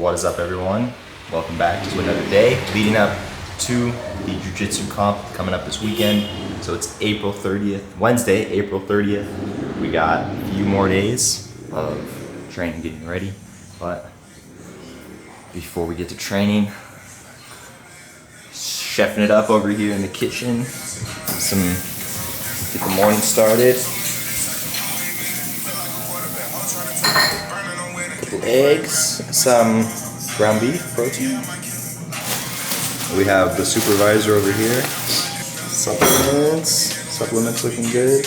What is up, everyone? Welcome back to another day leading up to the jiu-jitsu comp coming up this weekend. So it's April 30th, Wednesday, April 30th. We got a few more days of training, getting ready. But before we get to training, chefing it up over here in the kitchen. Get the morning started. Couple eggs, some ground beef protein. We have the supervisor over here. Supplements looking good.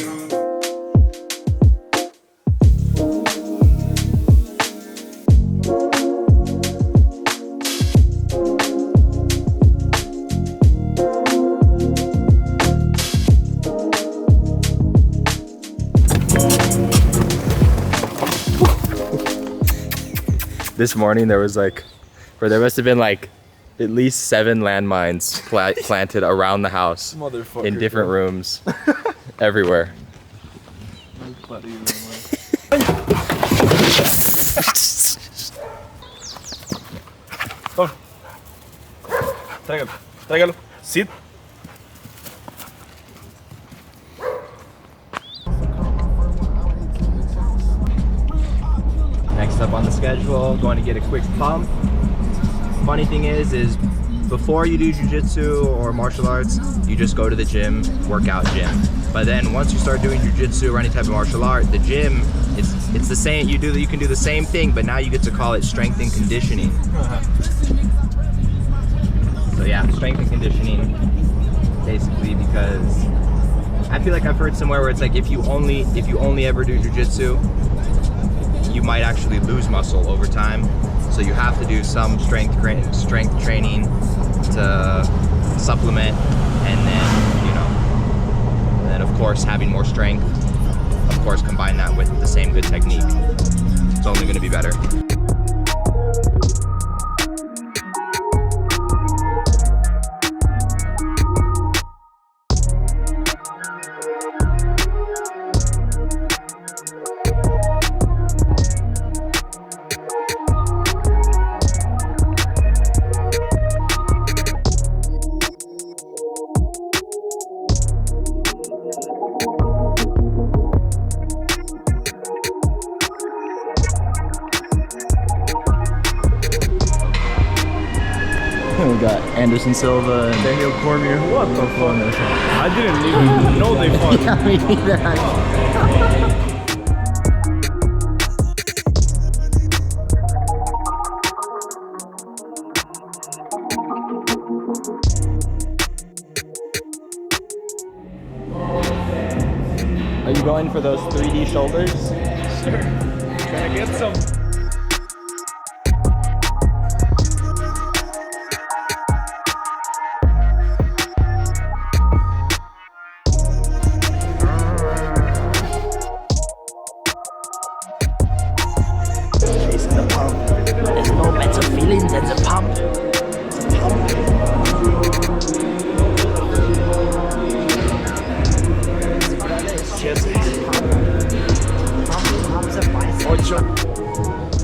This morning there must have been like at least 7 landmines planted around the house in different rooms, everywhere. Tráigalo. Sit. Next up on the schedule, going to get a quick pump. Funny thing is before you do jiu-jitsu or martial arts, you just go to the gym, workout gym. But then once you start doing jiu-jitsu or any type of martial art, the gym, it's the same. You can do the same thing, but now you get to call it strength and conditioning. So yeah, strength and conditioning, basically, because I feel like I've heard somewhere where it's like if you only ever do jiu-jitsu, you might actually lose muscle over time. So you have to do some strength training to supplement, and then of course having more strength, of course combine that with the same good technique. It's only going to be better. We got Anderson Silva and Daniel Cormier. What the fuck? I didn't even know they fought. Yeah, me neither. Are you going for those 3D shoulders? Sure. Gonna get some. There's no better feeling than the pump.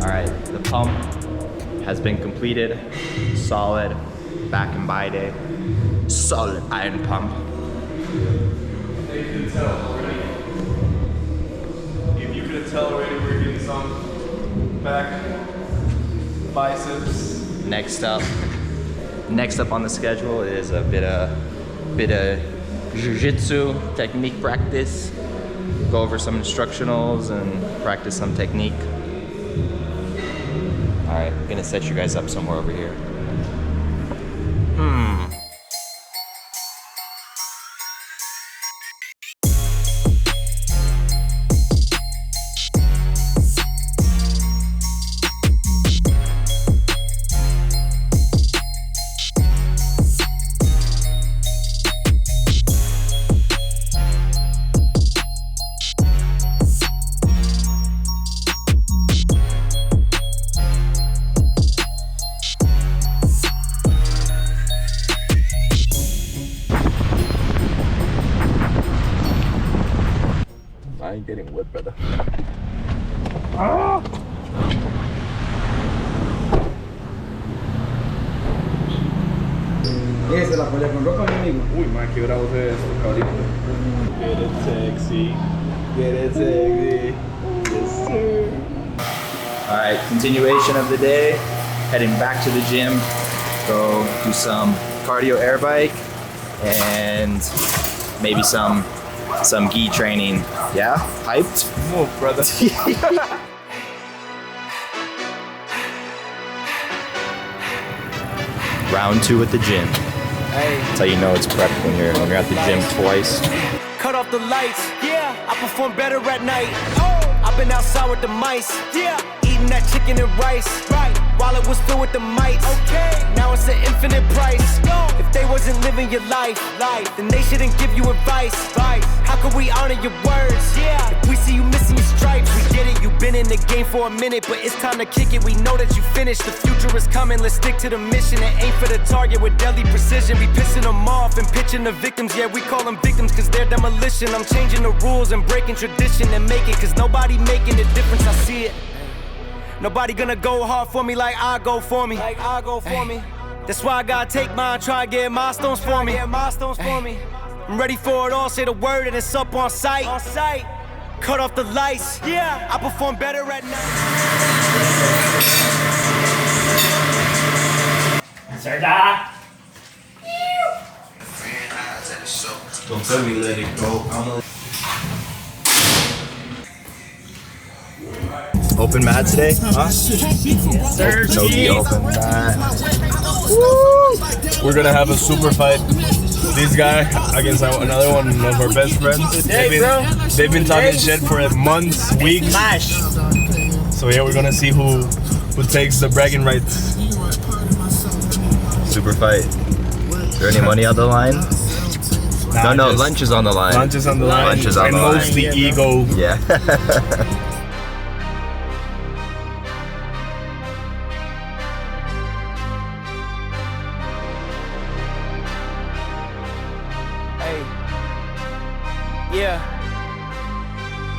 Alright, the pump has been completed. Solid back and by day. Solid iron pump. If you could tell already, we're getting some back biceps. Next up on the schedule is a bit of jiu-jitsu technique practice. Go over some instructionals and practice some technique. All right, I'm gonna set you guys up somewhere over here. I ain't getting wet, brother. Ah! Esa la polea con ropa, mi amigo. Uy, man, qué bravo se ve esto, cabrito. Get it sexy. Get it sexy. Yes, sir. All right, continuation of the day. Heading back to the gym. Go do some cardio air bike and maybe some gi training. Yeah, hyped? Move, brother. Round 2 at the gym. Hey. That's how you know it's prep when you're at the gym twice. Cut off the lights, yeah. I perform better at night. I've been outside with the mice, yeah. Eating that chicken and rice, right. While it was filled with the mites, okay. Now it's an infinite price. If they wasn't living your life, then they shouldn't give you advice. How can we honor your words? Yeah. If we see you missing your stripes, we get it. You've been in the game for a minute, but it's time to kick it. We know that you finished. The future is coming. Let's stick to the mission and aim for the target with deadly precision. Be pissing them off and pitching the victims. Yeah, we call them victims because they're demolition. I'm changing the rules and breaking tradition and making, because nobody making the difference. I see it. Nobody gonna go hard for me like I go for me. That's why I gotta take mine, try to get milestones for me. I'm ready for it all, say the word and it's up on sight. Cut off the lights, yeah. I perform better at night. Don't tell me let it go. Open mat today? Huh? No gi open mat. We're gonna have a super fight. This guy against another one of our best friends. They've been talking shit for months, weeks. So yeah, we're gonna see who takes the bragging rights. Super fight. Is there any money on the line? No, lunch is on the line. Lunch is on the line. Lunch is on and the line. mostly ego. Yeah. Yeah.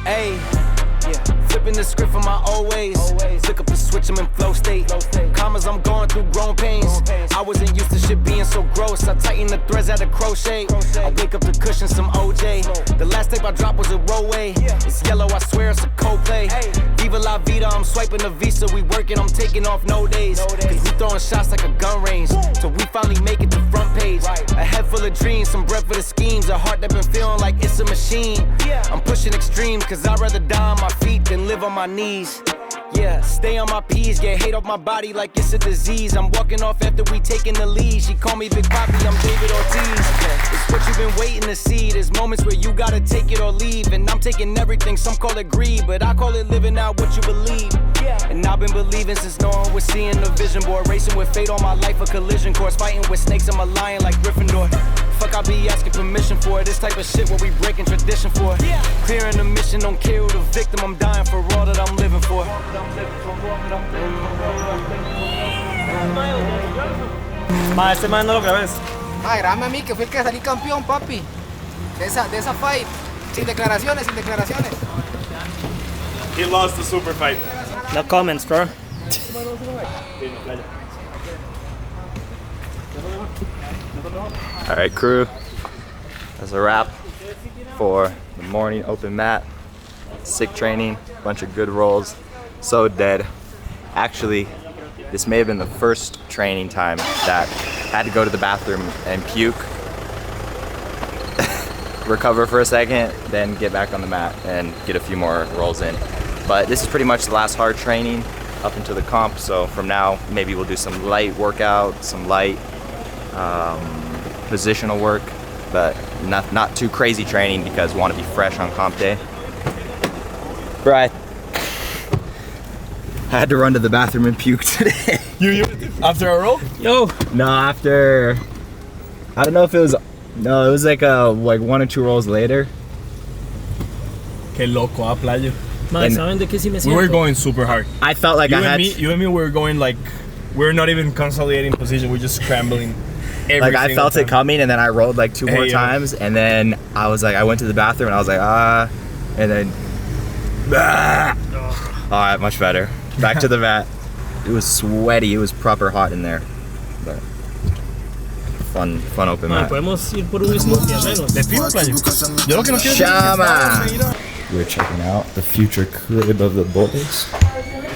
Hey. Yeah. Flipping the script from my old ways. Flick up the switch, I'm in flow state. Commas, I'm going through grown pains. I wasn't used to shit being so gross. I tighten the threads at a crochet. I wake up the cushion, some OJ. The last tape I dropped was a rollway. It's yellow, I swear it's a Coldplay. Viva la vida, I'm swiping the visa. We working, I'm taking off no days. Cause we throwing shots like a gun range. So we finally make it to front page. A head full of dreams, some breath for the schemes. A heart that been feeling like it's a machine. I'm pushing extremes, cause I'd rather die on my feet than live on my knees. Yeah, stay on my P's, get hate off my body like it's a disease. I'm walking off after we taking the lead. She call me Big Papi, I'm David Ortiz. It's what you've been waiting to see. There's moments where you gotta take it or leave. And I'm taking everything, some call it greed, but I call it living out what you believe. And I've been believing since no one was seeing the vision board. Racing with fate all my life, a collision course. Fighting with snakes, I'm a lion like Gryffindor. Fuck, I be asking permission for it. This type of shit what we breaking tradition for. Clearing the mission, don't care who the victim. I'm dying for all that I'm living for. Ma, este man no lo grabes. Ah, grábame a mí que fui el que salí campeón, papi. De esa fight. Sin declaraciones. He lost the super fight. No comments, bro. All right, crew. That's a wrap for the morning open mat. Sick training, bunch of good rolls. So dead. Actually, this may have been the first training time that I had to go to the bathroom and puke, recover for a second, then get back on the mat and get a few more rolls in. But this is pretty much the last hard training up until the comp. So from now, maybe we'll do some light workout, some light positional work, but not too crazy training because we want to be fresh on comp day. Right. I had to run to the bathroom and puke today. You after a roll? Yo. No, after, I don't know if it was, no, it was like 1 or 2 rolls later. Que loco, playo. Ma, And ¿saben de qué sí me We siento? were going super hard. I felt like You I had, and me were going like, we're not even consolidating position. We're just scrambling. like I felt it coming, and then I rolled like 2 more Hey, yo. times, and then I was like, I went to the bathroom and I was like, and then, all right, much better. Back to the mat. It was sweaty. It was proper hot in there. But fun open Man, mat. podemos ir por un smoothie al menos. Les pido, playo. Yo lo que no quiero Chama! es que We're checking out the future crib of the boys.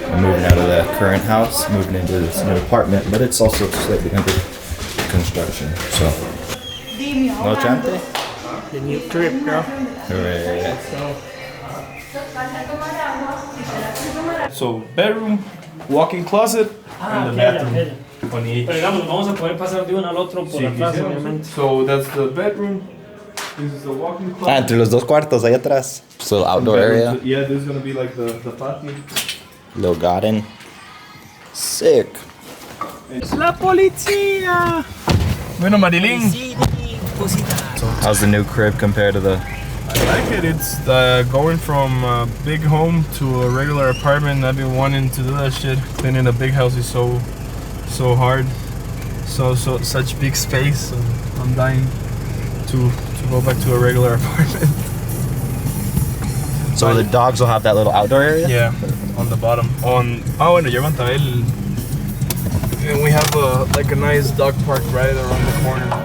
We're moving out of the current house, moving into this new apartment, but it's also slightly under construction. So, no chante? The new crib, girl. Hooray. So, bedroom, walk-in closet, and the bathroom. On each. Pero digamos, vamos a poder pasar de uno al otro por atrás, obviamente. So that's the bedroom. This is the walk-in closet. Entre los dos cuartos, ahí atrás. Just a little outdoor area. Yeah, this is gonna be like the patio. Little garden. Sick. La policía. Bueno, Marilyn. How's the new crib compared to the... I like it. It's going from a big home to a regular apartment. I've been wanting to do that shit. Being in a big house is so hard. Such big space. So I'm dying to go back to a regular apartment. So the dogs will have that little outdoor area? Yeah, on the bottom. Bueno, yo conté el. And we have like a nice dog park right around the corner.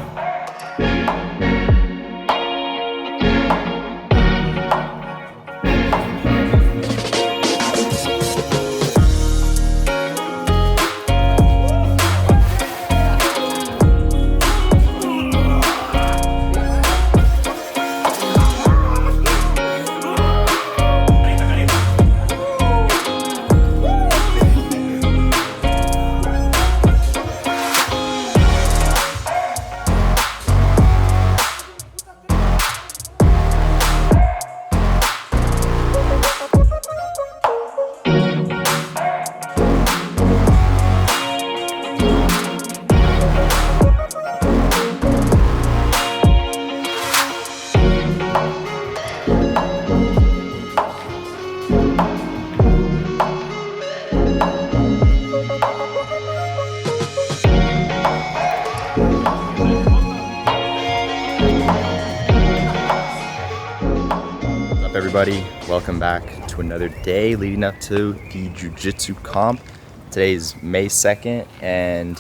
Everybody, welcome back to another day leading up to the Jiu-Jitsu comp. Today's May 2nd and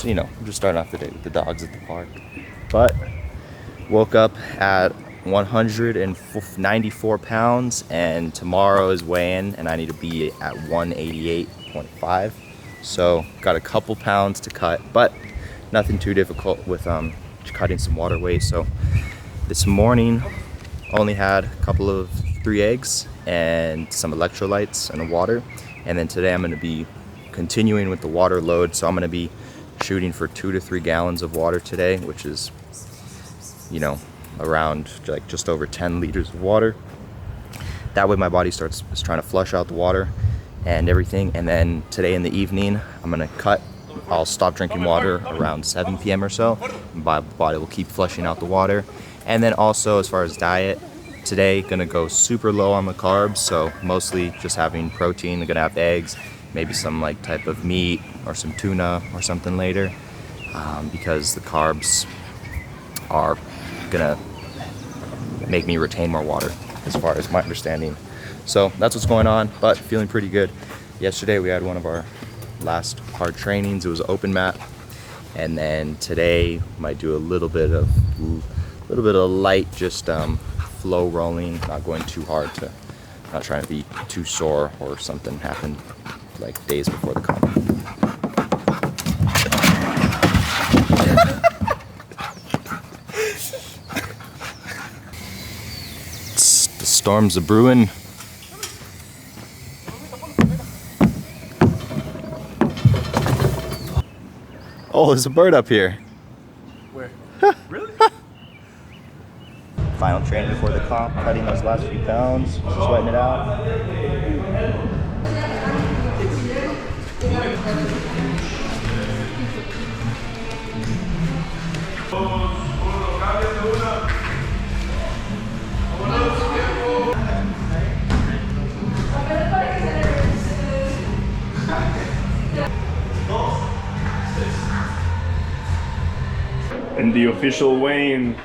you know, I'm just starting off the day with the dogs at the park. But woke up at 194 pounds and tomorrow is weigh-in and I need to be at 188.5. So got a couple pounds to cut, but nothing too difficult with cutting some water weight. So this morning only had a couple of 3 eggs and some electrolytes and water. And then today I'm gonna be continuing with the water load. So I'm gonna be shooting for 2 to 3 gallons of water today, which is, you know, around like just over 10 liters of water. That way my body is trying to flush out the water and everything. And then today in the evening, I'm gonna cut. I'll stop drinking water around 7 p.m. or so. My body will keep flushing out the water. And then also as far as diet, today gonna go super low on the carbs, so mostly just having protein. I'm gonna have eggs, maybe some like type of meat or some tuna or something later, because the carbs are gonna make me retain more water as far as my understanding. So that's what's going on, but feeling pretty good. Yesterday we had one of our last hard trainings. It was open mat, and then today might do a little bit of light, just flow rolling, not going too hard, not trying to be too sore or something happened like days before the comp. The storms are brewing. Oh, there's a bird up here. Where? Really? Final training before the comp, cutting those last few pounds, sweating it out. And the official weigh-in,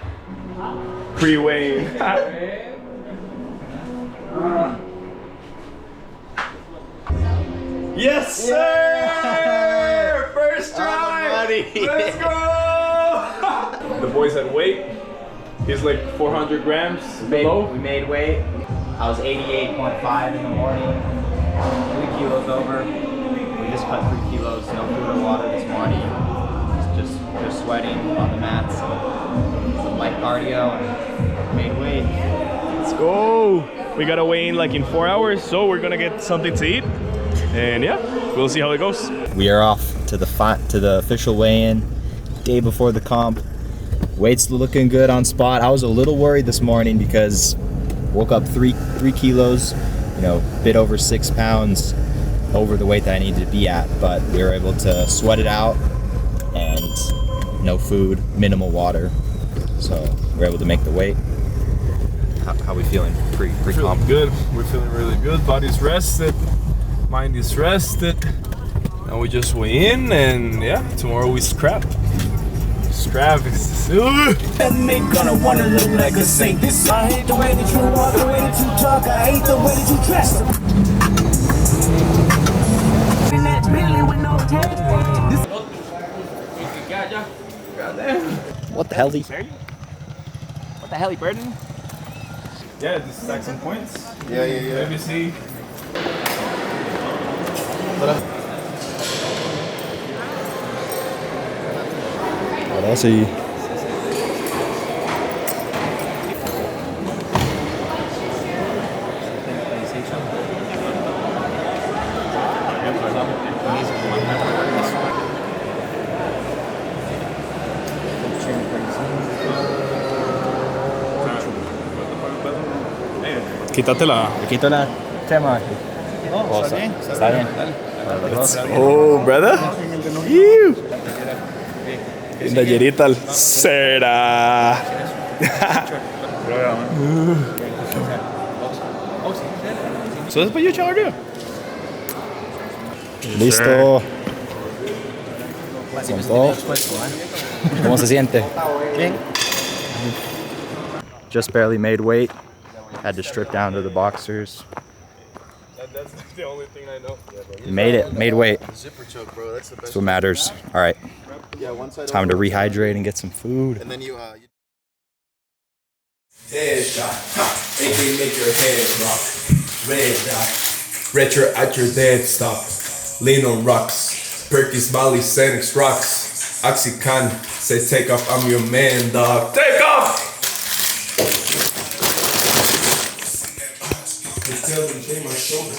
pre-weigh-in. Yes, sir! First try! Let's go! The boys at weight. He's like 400 grams below. We made weight. I was 88.5 in the morning. 3 kilos over. We just cut 3 kilos. No food or water this morning. Just sweating on the mats. Some light cardio and made weight. Let's go. We gotta weigh in like in 4 hours, so we're gonna get something to eat. And yeah, we'll see how it goes. We are off to the official weigh-in, day before the comp. Weight's looking good on spot. I was a little worried this morning because woke up 3 kilos, you know, a bit over 6 pounds over the weight that I needed to be at, but we were able to sweat it out and no food, minimal water. So we're able to make the weight. How we feeling pre-comp? Feeling good. We're feeling really good. Body's rested. Mind is rested. And we just weigh in, and yeah, tomorrow we scrap. Scrap is. Make gonna wanna look like a saint. This I hate the way that you walk, the way that you talk. I hate the way that you dress. What the hell, What the hell, Burden? Yeah, just stack some points. Yeah. Let me see. Ahora sí. Quítate la. Le quito la tema. No, está bien. Está bien. Oh, brother. Ew. La hierita al cera. So that's what you charge you? Listo. Con todo. ¿Cómo se siente? Just barely made weight. Had to strip down to the boxers. That's the only thing I know. Made it. Made weight. Zipper choke, bro. That's the best. That's what matters. All right. Yeah, one side. Time to rehydrate and get some food. And then you. Headshot, ha, they can make your head rock. Red dot, retro at your dead stop. Lean on rocks, Perky's, Molly, Xanax rocks. Oxycontin, say take off, I'm your man, dog. Take off! They tell them, shave my shoulder.